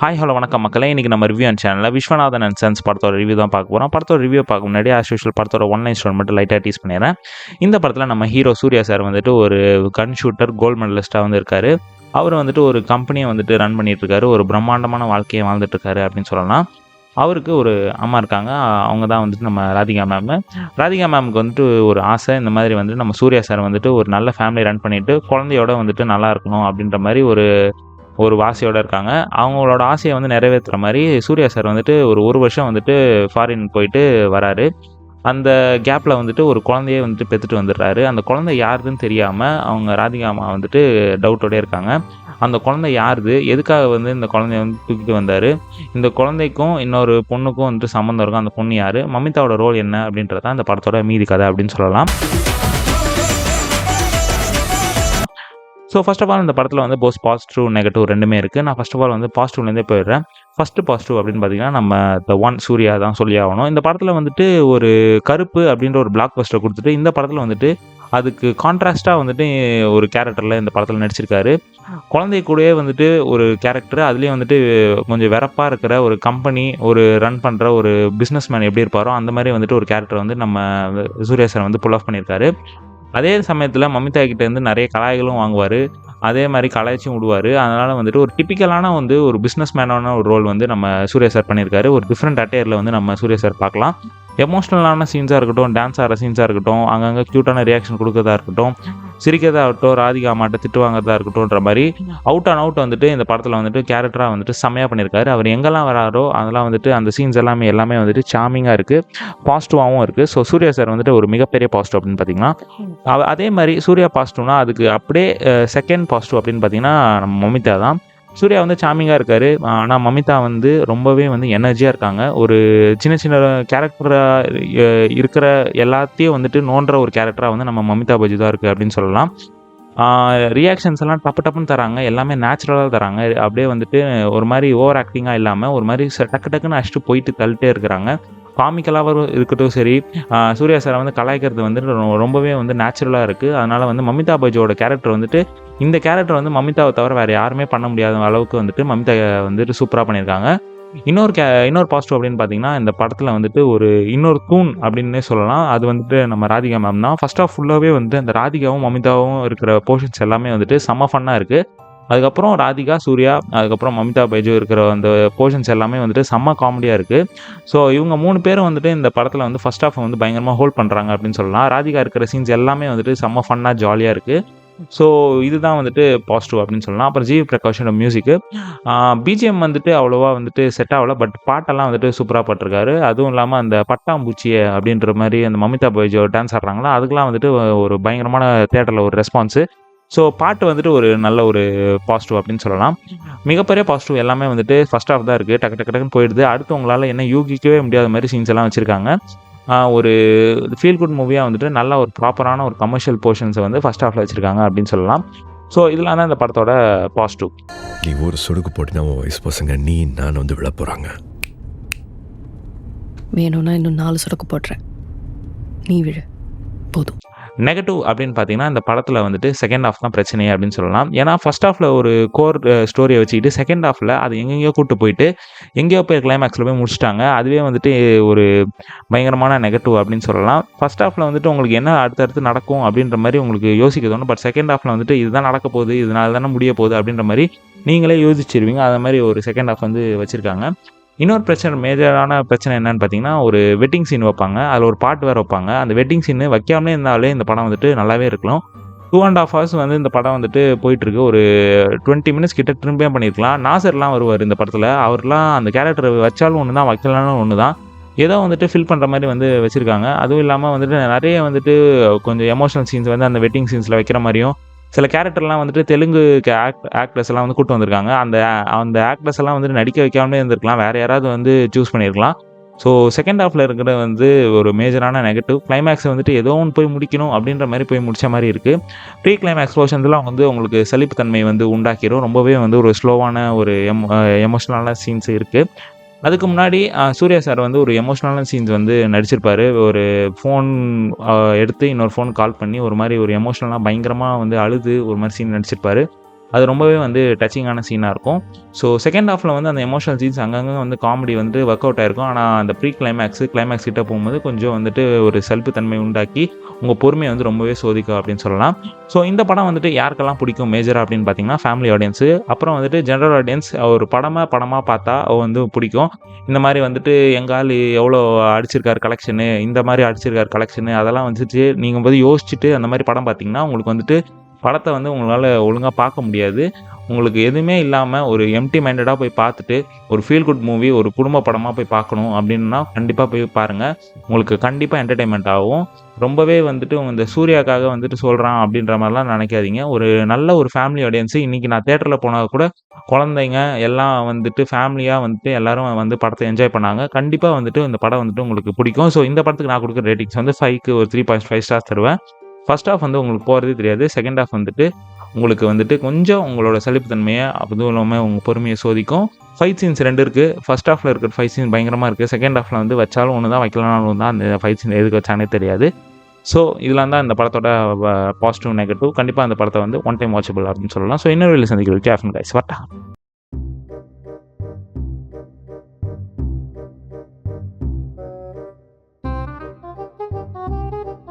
Hi hello வணக்கம் மக்களே. இன்றைக்கி நம்ம ரிவ்யூ அண்ட் சேனலில் விஸ்வநாதன் அண்ட் சன்ஸ் படத்தோட ரிவ்யூ தான் பார்க்க போகிறோம். படத்தோட ரிவ்யூ பார்க்க முன்னாடி ஆஸ் யூஷுவல் படத்தோட ஒன்லைன் ஸ்டோரி மட்டும் லைட்டாக டீஸ் பண்ணிடுறேன். இந்த படத்தில் நம்ம ஹீரோ சூர்யா சார் வந்துட்டு ஒரு கன் ஷூட்டர் கோல்டு மெடலிஸ்ட்டாக வந்து இருக்கார். அவர் வந்துட்டு ஒரு கம்பெனியை வந்துட்டு ரன் பண்ணிட்டு இருக்காரு. ஒரு பிரம்மாண்டமான வாழ்க்கையை வாழ்ந்துட்டு இருக்காரு அப்படின்னு சொல்லலாம். அவருக்கு ஒரு அம்மா இருக்காங்க. அவங்க தான் வந்துட்டு நம்ம ராதிகா மேம். ராதிகா மேமுக்கு வந்துட்டு ஒரு ஆசை, இந்த மாதிரி வந்துட்டு நம்ம சூர்யா சார் வந்துட்டு ஒரு நல்ல ஃபேமிலி ரன் பண்ணிவிட்டு குழந்தையோட வந்துட்டு நல்லா இருக்கணும் அப்படின்ற மாதிரி ஒரு ஆசையோடு இருக்காங்க. அவங்களோட ஆசையை வந்து நிறைவேற்றுற மாதிரி சூர்யா சார் வந்துட்டு ஒரு வருஷம் வந்துட்டு ஃபாரின் போயிட்டு வராரு. அந்த கேப்பில் வந்துட்டு ஒரு குழந்தையே வந்துட்டு பெற்றுட்டு வந்துடுறாரு. அந்த குழந்தை யாருதுன்னு தெரியாமல் அவங்க ராதிகா அம்மா வந்துட்டு டவுட்டோடே இருக்காங்க. அந்த குழந்தை யாருது, எதுக்காக வந்து இந்த குழந்தைய வந்து தூக்கிட்டு வந்தார், இந்த குழந்தைக்கும் இன்னொரு பொண்ணுக்கும் வந்துட்டு சம்மந்தம் இருக்கும், அந்த பொண்ணு யார், மமிதாவோட ரோல் என்ன அப்படின்றது தான் இந்த படத்தோட மீதி கதை அப்படின்னு சொல்லலாம். ஸோ ஃபர்ஸ்ட் ஆஃப் ஆல் இந்த படத்தில் வந்து போஸ் பாசிட்டிவ் நெகட்டிவ் ரெண்டுமே இருக்குது. நான் ஃபர்ஸ்ட் ஆஃப் ஆல் வந்து பாசிட்டிவ்லேருந்தே போயிடுறேன். ஃபஸ்ட்டு பாசிட்டிவ் அப்படின்னு பார்த்தீங்கன்னா நம்ம த ஒன் சூர்யா தான் சொல்லி ஆகணும். இந்த படத்தில் வந்துட்டு ஒரு கருப்பு அப்படின்ற ஒரு பிளாக் பஸ்டர் கொடுத்துட்டு இந்த படத்தில் வந்துட்டு அதுக்கு கான்ட்ராஸ்ட்டாக வந்துட்டு ஒரு கேரக்டரில் இந்த படத்தில் நடிச்சிருக்காரு. குழந்தை கூடயே வந்துட்டு ஒரு கேரக்டர், அதுலேயும் வந்துட்டு கொஞ்சம் வெறப்பாக இருக்கிற ஒரு கம்பெனி, ஒரு ரன் பண்ணுற ஒரு பிஸ்னஸ் மேன் எப்படி இருப்பாரோ அந்த மாதிரி வந்துட்டு ஒரு கேரக்டர் வந்து நம்ம சூர்யா சார் வந்து புல் ஆஃப் பண்ணியிருக்காரு. அதே சமயத்தில் மமிதா கிட்டேருந்து நிறைய கலாய்களும் வாங்குவார், அதே மாதிரி கலாய்ச்சியும் விடுவார். அதனால் வந்துட்டு ஒரு டிப்பிக்கலான வந்து ஒரு பிஸ்னஸ் மேனான ஒரு ரோல் வந்து நம்ம சூர்யா சார் பண்ணியிருக்காரு. ஒரு டிஃப்ரெண்ட் அட்டையரில் வந்து நம்ம சூர்யா சார் பார்க்கலாம். எமோஷ்னலான சீன்ஸாக இருக்கட்டும், டான்ஸ் ஆடுற சீன்ஸாக இருக்கட்டும், அங்கங்கே க்யூட்டான ரியாக்ஷன் கொடுக்கறதா இருக்கட்டும், சிரிக்கிறதா இருக்கட்டும், ராதிகா அம்மாட்ட திட்டு வாங்குறதா இருக்கட்டும்ன்ற மாதிரி அவுட் அண்ட் அவுட் வந்துட்டு இந்த படத்தில் வந்துட்டு கேரக்டராக வந்துட்டு செம்மையாக பண்ணியிருக்காரு. அவர் எங்கெல்லாம் வராரோ அதெல்லாம் வந்துட்டு அந்த சீன்ஸ் எல்லாமே வந்துட்டு சாமிங்காக இருக்குது, பாசிட்டிவாகவும் இருக்குது. ஸோ சூர்யா சார் வந்துட்டு ஒரு மிகப்பெரிய பாசிட்டிவ் அப்படின்னு பார்த்தீங்கன்னா, அதே மாதிரி சூர்யா பாசிட்டிவ்னா அதுக்கு அப்படியே செகண்ட் பாசிட்டிவ் அப்படின்னு பார்த்தீங்கன்னா நம்ம மமிதா தான். சூர்யா வந்து சாமிங்காக இருக்கார், ஆனால் மமிதா வந்து ரொம்பவே வந்து எனர்ஜியாக இருக்காங்க. ஒரு சின்ன சின்ன கேரக்டராக இருக்கிற எல்லாத்தையும் வந்துட்டு நோண்டுற ஒரு கேரக்டராக வந்து நம்ம மமிதா பஜி தான் இருக்குது அப்படின்னு சொல்லலாம். ரியாக்ஷன்ஸ் எல்லாம் டப்புன்னு தராங்க, எல்லாமே நேச்சுரலாக தராங்க. அப்படியே வந்துட்டு ஒரு மாதிரி ஓவர் ஆக்டிங்காக இல்லாமல் ஒரு மாதிரி டக்குன்னு அடிச்சுட்டு போயிட்டு தள்ளிட்டே இருக்கிறாங்க. காமிக்கலாக இருக்கட்டும் சரி, சூர்யா சாரை வந்து கலாய்க்கிறது வந்துட்டு ரொம்பவே வந்து நேச்சுரலாக இருக்குது. அதனால் வந்து மமிதா பஜியோட கேரக்டர் வந்துட்டு இந்த கேரக்டர் வந்து மமிதாவை தவிர வேறு யாருமே பண்ண முடியாத அளவுக்கு வந்துட்டு மமிதா வந்துட்டு சூப்பராக பண்ணியிருக்காங்க. இன்னொரு பாசிட்டிவ் அப்படின்னு பார்த்தீங்கன்னா, இந்த படத்தில் வந்துட்டு இன்னொரு தூண் அப்படின்னே சொல்லலாம். அது வந்துட்டு நம்ம ராதிகா மேம் தான். ஃபர்ஸ்ட் ஆஃப் ஃபுல்லாகவே வந்து அந்த ராதிகாவும் மமிதாவும் இருக்கிற போர்ஷன்ஸ் எல்லாமே வந்துட்டு செம்ம ஃபன்னாக இருக்குது. அதுக்கப்புறம் ராதிகா, சூர்யா, அதுக்கப்புறம் மமிதா பைஜு இருக்கிற அந்த போர்ஷன்ஸ் எல்லாமே வந்துட்டு செம்ம காமெடியாக இருக்குது. ஸோ இவங்க 3 பேரும் வந்துட்டு இந்த படத்தில் வந்து ஃபர்ஸ்ட் ஆஃப் வந்து பயங்கரமாக ஹோல்ட் பண்ணுறாங்க அப்படின்னு சொல்லலாம். ராதிகா இருக்கிற சீன்ஸ் எல்லாமே வந்துட்டு செம்ம ஃபன்னாக ஜாலியாக இருக்குது. ஸோ இதுதான் வந்துட்டு பாசிட்டிவ் அப்படின்னு சொல்லலாம். அப்புறம் ஜிவி பிரகாஷோட மியூசிக்கு, பிஜிஎம் வந்துட்டு அவ்வளோவா வந்துட்டு செட் ஆகலை, பட் பாட்டெல்லாம் வந்துட்டு சூப்பராக போட்டிருக்காரு. அதுவும் இல்லாமல் அந்த பட்டாம்பூச்சியை அப்படின்ற மாதிரி அந்த மமிதா பைஜோ டான்ஸ் ஆடுறாங்களா, அதுக்கெலாம் வந்துட்டு ஒரு பயங்கரமான தியேட்டரில் ஒரு ரெஸ்பான்ஸு. ஸோ பாட்டு வந்துட்டு ஒரு நல்ல ஒரு பாசிட்டிவ் அப்படின்னு சொல்லலாம். மிகப்பெரிய பாசிட்டிவ் எல்லாமே வந்துட்டு ஃபர்ஸ்ட் ஆஃப் தான் இருக்குது, டக்குன்னு போயிடுது. அடுத்து உங்களால் என்ன யூகிக்கவே முடியாத மாதிரி சீன்ஸ் எல்லாம் வச்சுருக்காங்க. ஒரு ஃபீல் குட் மூவியாக வந்துட்டு நல்ல ஒரு ப்ராப்பரான ஒரு கமர்ஷியல் போர்ஷன்ஸை வந்து ஃபர்ஸ்ட் ஹாஃபில் வச்சுருக்காங்க அப்படின்னு சொல்லலாம். ஸோ இதெல்லாம் தான் இந்த படத்தோட பாசிட்டிவ். நீ ஒரு சொடுக்கு போட்டினா உன் வயசு பசங்க நீ நான் வந்து விழ போகிறாங்க. வேணும்னா இன்னும் 4 சொடுக்கு போடுறேன், நீ விழு போதும். நெகட்டிவ் அப்படின்னு பார்த்தீங்கன்னா, இந்த படத்தில் வந்துட்டு செகண்ட் ஹாஃப் தான் பிரச்சனையே அப்படின்னு சொல்லலாம். ஏன்னா ஃபர்ஸ்ட் ஹாஃபில் ஒரு கோர் ஸ்டோரியை வச்சுக்கிட்டு செகண்ட் ஹாஃபில் அது எங்கெங்கேயோ கூப்பிட்டு போயிட்டு எங்கேயோ போய் கிளைமேக்ஸில் போய் முடிச்சிட்டாங்க. அதுவே வந்துட்டு ஒரு பயங்கரமான நெகட்டிவ் அப்படின்னு சொல்லலாம். ஃபர்ஸ்ட் ஹாஃபில் வந்துட்டு உங்களுக்கு என்ன அடுத்தடுத்து நடக்கும் அப்படின்ற மாதிரி உங்களுக்கு யோசிக்க தோணும். பட் செகண்ட் ஹாஃபில் வந்துட்டு இதுதான் நடக்க போகுது, இதனால தானே முடிய போகுது அப்படின்ற மாதிரி நீங்களே யோசிச்சிருவீங்க. அது மாதிரி ஒரு செகண்ட் ஹாஃப் வந்து வச்சுருக்காங்க. இன்னொரு மேஜரான பிரச்சனை என்னன்னு பார்த்தீங்கன்னா, ஒரு வெட்டிங் சீன் வைப்பாங்க, அதில் ஒரு பாட்டு வேறு வைப்பாங்க. அந்த வெட்டிங் சீனு வைக்காமலே இருந்தாலே இந்த படம் வந்துட்டு நல்லாவே இருக்கலாம். 2.5 hours வந்து இந்த படம் வந்துட்டு போயிட்டுருக்கு. ஒரு 20 minutes கிட்ட திரும்பியும் பண்ணியிருக்கலாம். நாசர்லாம் வருவார் இந்த படத்தில். அவர்லாம் அந்த கேரக்டர் வச்சாலும் ஒன்று தான், வைக்கலாலும் ஒன்று தான். ஏதோ வந்துட்டு ஃபில் பண்ணுற மாதிரி வந்து வச்சுருக்காங்க. அதுவும் இல்லாமல் வந்துட்டு நிறைய வந்துட்டு கொஞ்சம் எமோஷனல் சீன்ஸ் வந்து அந்த வெட்டிங் சீன்ஸில் வைக்கிற மாதிரியும், சில கேரக்டர்லாம் வந்துட்டு தெலுங்கு ஆக்ட்ரஸ் எல்லாம் வந்து கூட்டு வந்திருக்காங்க. அந்த ஆக்ட்ரஸ் எல்லாம் வந்துட்டு நடிக்க வைக்காமலே இருந்திருக்கலாம், வேறு யாராவது வந்து சூஸ் பண்ணியிருக்கலாம். ஸோ செகண்ட் ஹாஃபில் இருக்கிற வந்து ஒரு மேஜரான நெகட்டிவ். கிளைமேக்ஸை வந்துட்டு ஏதோ ஒன்று போய் முடிக்கணும் அப்படின்ற மாதிரி போய் முடித்த மாதிரி இருக்குது. ப்ரீ கிளைமேக்ஸ் போர்ஷன்ஸ்லாம் வந்து உங்களுக்கு சலிப்புத்தன்மை வந்து உண்டாக்கிடும். ரொம்பவே வந்து ஒரு ஸ்லோவான ஒரு எமோஷ்னலான சீன்ஸ் இருக்குது. அதுக்கு முன்னாடி சூர்யா சார் வந்து ஒரு எமோஷ்னலான சீன்ஸ் வந்து நடிச்சிருப்பார். ஒரு ஃபோன் எடுத்து இன்னொரு ஃபோன் கால் பண்ணி ஒரு மாதிரி ஒரு எமோஷ்னலாக பயங்கரமாக வந்து அழுது ஒரு மாதிரி சீன் நடிச்சிருப்பார். அது ரொம்பவே வந்து டச்சிங்கான சீனாக இருக்கும். ஸோ செகண்ட் ஹாஃபில் வந்து அந்த எமோஷனல் சீன்ஸ் அங்கங்கே வந்து காமெடி வந்து ஒர்க் அவுட் ஆயிருக்கும். ஆனால் அந்த ப்ரீ கிளைமேக்ஸ் கிட்ட போகும்போது கொஞ்சம் வந்துட்டு ஒரு சலிப்புத்தன்மை உண்டாக்கி உங்கள் பொறுமையை வந்து ரொம்பவே சோதிக்கும் அப்படின்னு சொல்லலாம். ஸோ இந்த படம் வந்துட்டு யாருக்கெல்லாம் பிடிக்கும் மேஜராக அப்படின்னு பார்த்தீங்கன்னா ஃபேமிலி ஆடியன்ஸு, அப்புறம் வந்துட்டு ஜென்ரல் ஆடியன்ஸ் ஒரு படமாக பார்த்தா வந்து பிடிக்கும். இந்த மாதிரி வந்துட்டு எங்கள் ஆள் எவ்வளோ அடிச்சிருக்காரு கலெக்ஷனு, இந்த மாதிரி அடிச்சிருக்காரு கலெக்ஷனு, அதெல்லாம் வந்துட்டு நீங்கள் வந்து யோசிச்சுட்டு அந்த மாதிரி படம் பார்த்தீங்கன்னா உங்களுக்கு வந்துட்டு படத்தை வந்து உங்களால் ஒழுங்காக பார்க்க முடியாது. உங்களுக்கு எதுவுமே இல்லாமல் ஒரு எம்ப்டி மைண்டடாக போய் பார்த்துட்டு ஒரு ஃபீல் குட் மூவி, ஒரு குடும்ப படமாக போய் பார்க்கணும் அப்படின்னா கண்டிப்பாக போய் பாருங்கள். உங்களுக்கு கண்டிப்பாக என்டர்டெயின்மெண்ட் ஆகும். ரொம்பவே வந்துட்டு இந்த சூர்யாக்காக வந்துட்டு சொல்கிறான் அப்படின்ற மாதிரிலாம் நினைக்காதீங்க. ஒரு நல்ல ஒரு ஃபேமிலி ஆடியன்ஸு இன்றைக்கி நான் தேட்டரில் போனால் கூட குழந்தைங்க எல்லாம் வந்துட்டு ஃபேமிலியாக வந்துட்டு எல்லோரும் வந்து படத்தை என்ஜாய் பண்ணாங்க. கண்டிப்பாக வந்துட்டு இந்த படம் வந்துட்டு உங்களுக்கு பிடிக்கும். ஸோ இந்த படத்துக்கு நான் கொடுக்குற ரேட்டிங்ஸ் வந்து 5க்கு ஒரு 3.5 ஸ்டார்ஸ் தருவேன். ஃபர்ஸ்ட் ஹாஃப் வந்து உங்களுக்கு போகிறதே தெரியாது. செகண்ட் ஹாஃப் வந்துட்டு உங்களுக்கு வந்துட்டு கொஞ்சம் உங்களோட சலிப்புத்தன்மையை அதுவும் இல்லாமல் உங்கள் பொறுமையை சோதிக்கும். ஃபைட் சீன்ஸ் 2 இருக்குது. ஃபர்ஸ்ட் ஹாஃபில் இருக்கிற ஃபைட் சீன் பயங்கரமாக இருக்குது. செகண்ட் ஹாஃபில் வந்து வச்சாலும் ஒன்று தான், வைக்கலனாலும் ஒன்று தான். அந்த ஃபைட் சீன் எதுக்கு வச்சானே தெரியாது. ஸோ இதெல்லாம் தான் இந்த படத்தோட பாசிட்டிவ் நெகட்டிவ். கண்டிப்பாக அந்த படத்தை வந்து ஒன் டைம் வாட்சபிள் அப்படின்னு சொல்லலாம். ஸோ இன்னொரு வேலை சந்திக்கிறதுக்கு கைஸ் வரட்டா.